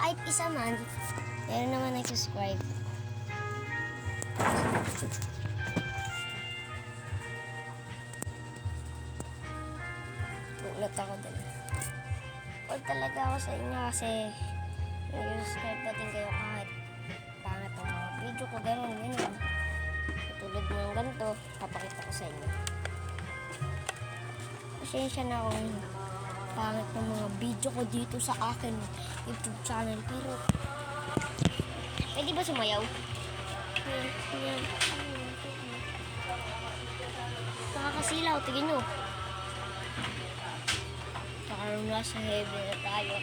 kahit isa man, meron naman nag-subscribe. Gulat ako din. Huwag talaga ako sa inyo kasi nag-subscribe pa din kayo kahit pangit ang mga video ko, gano'n. Tulad ng ganito, papakita ko sa inyo. Pasensya na kung pangit ng mga video ko dito sa akin YouTube channel, pero pwede ba sumayaw? Nakakasilaw, tigin nyo. Nakaroon na sa heavy na tayo.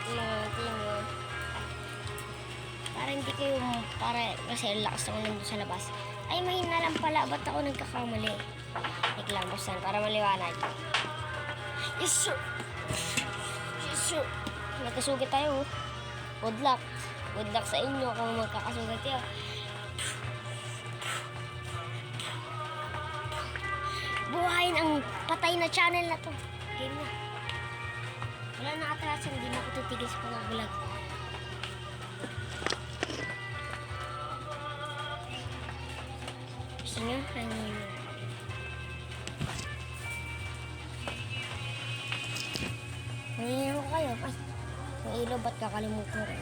Tingnan. Para hindi kayo, kasi lakas ako nandun sa labas. Ay, mahina lang pala. Ba't ako nagkakamali? Iklang, basta para maliwanag. Yes, sir! Yes, sir! Nagkasugat tayo. Good luck. Good luck sa inyo kung magkakasugat kayo. Buhayin ang patay na channel na to. Game na. Wala na atrasan. Hindi na ako titigil sa pag-vlog. Gusto nyo? Nangyayang ko kayo. Ay, yung ilaw ba't kakalimutan ko?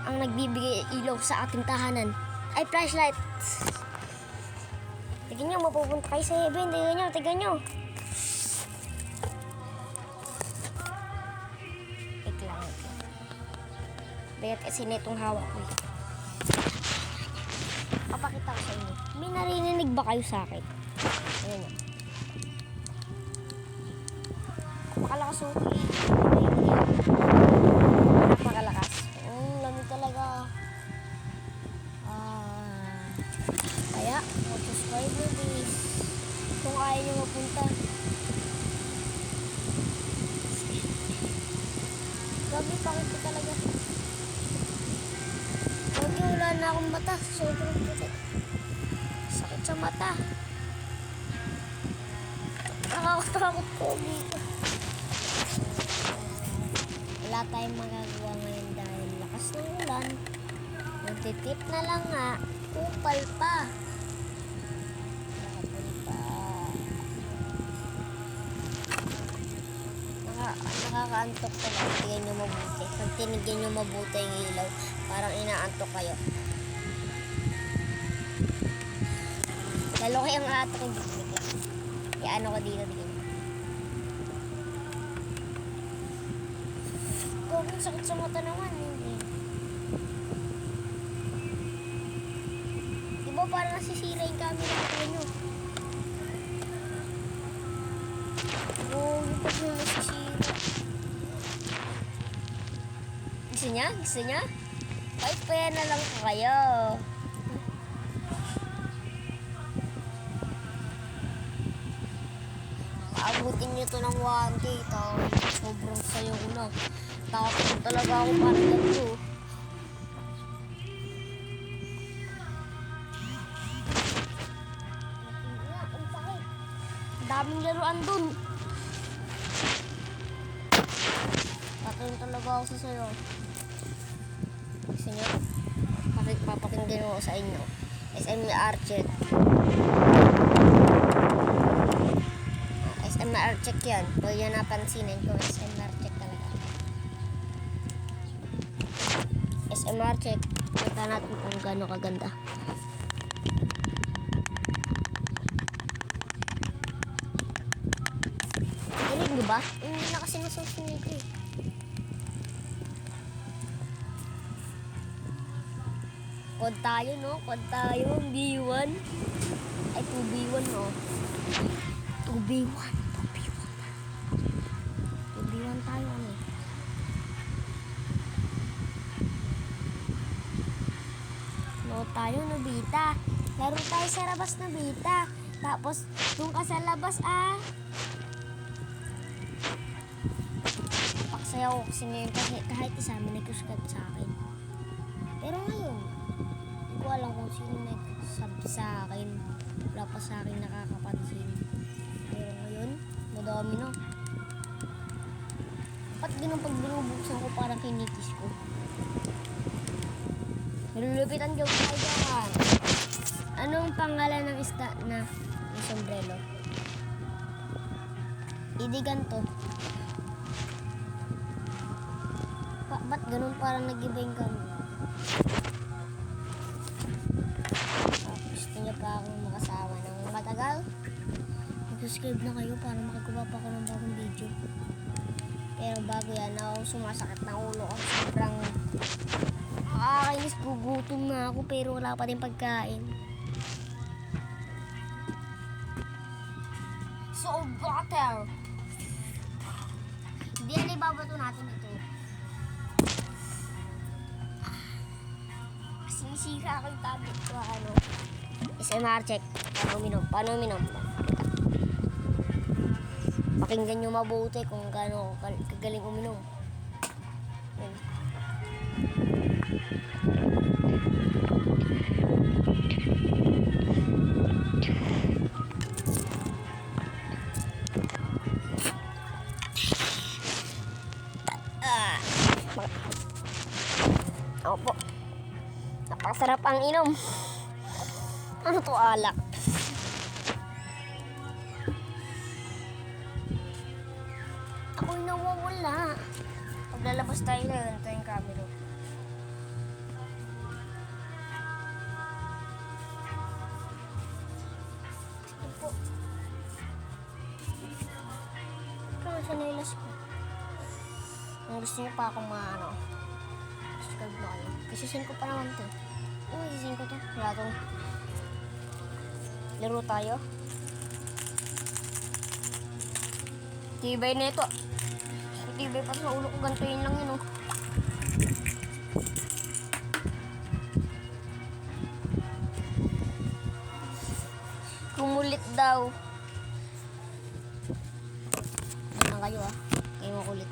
Ang nagbibigay ilaw sa ating tahanan ay flashlight. Tignan nyo, mapupunta kayo sa heaven. Tignan nyo. Iklang. Bayat kasi netong hawak ko. Papakita ko sa inyo. May narinig ba kayo sa akin? Ayan nyo. Napakalakas yung napakalakas. Lamig talaga. Kaya, mag-subscribe na please. Kung ayaw nyo mapunta. Gabi, bakit ko talaga? Gabi, wala na akong mata. Sobrang puti. Sakit sa mata. Nakakatakot po dito. Wala tayong magagawa ngayon dahil lakas ng ulan. Magtitip na lang nga. Kupal pa. Nakakaantok ko lang. Tingnan nyo mabuti. Pag tinigyan nyo mabuti yung ilaw, parang inaantok kayo. Lalo kayong atok yung biglig lang. Kaya ano ko dito din. Kung sakit sa mata naman, hindi. Diba parang nasisira yung camera ko nyo? Oo, yung pag yung nasisira. Gusto niya? Gusto niya? Kahit pa yan na lang kayo. Paabutin nyo to ng 1K. Sobrang sayo ko na. Takot talaga ako para dito. Ang sakit. Daming laruan dun. Patuloy talaga ako sa sayo. Gusto nyo? Papakinggan ko sa inyo. SMR check. SMR check yan. Huwag nyo napansinin kung SMR check talaga. SMR check. Kita natin kung gano'n kaganda. Dinig nyo ba? Hindi na kasi nasusunod ko eh. Kod tayo, no? Kod tayo. B1. Ay, 2B1, no? 2B1. 2B1 tayo, ano? No tayo, Nobita. Laro tayo sa labas, Nobita. Tapos, doon ka sa labas, Paksayaw ko kasi ngayon kahit isa may nagkuskat sa akin. Pero ngayon, hindi ko alam kung sino nag-sub sa akin. Wala pa sa akin nakakapansin. Pero ngayon, madami na. Ba't ganun pag binubuksan ko parang kinitis ko? Nilulupitan ko tayo dyan. Anong pangalan ng isda na may sombrero? Idigan to. Ba't ganun parang nag-iba yung kami? Gusto niyo pa akong makasama ng matagal? Mag-subscribe na kayo para makagawa pa ako ng bagong video. Pero bago yan, ako sumasakit ng ulo ko. Sobrang nakakainis, gugutom na ako pero wala pa din pagkain. So, water! Hindi yan ibabato natin ito. Sinisira ako yung tablet ko, ano. SMR check. Paano uminom? Pakinggan nyo mabuti kung gaano kagaling uminom. Yan. Opo. Napakasarap ang inom. Ano to, alak? Ako'y nawawala. Paglalabas tayo na, ganito yung camera. Sige po. Ikaw, sanilas ko. Kung gusto niyo pa akong subscribe na kayo. Isisin ko pa naman to. Isisin ko to. Wala tong laro tayo. Tibay na ito. Tibay pa sa ulo ko. Ganito yun lang yun, oh. Kumulit daw. Ano kayo, ah. Kayo makulit.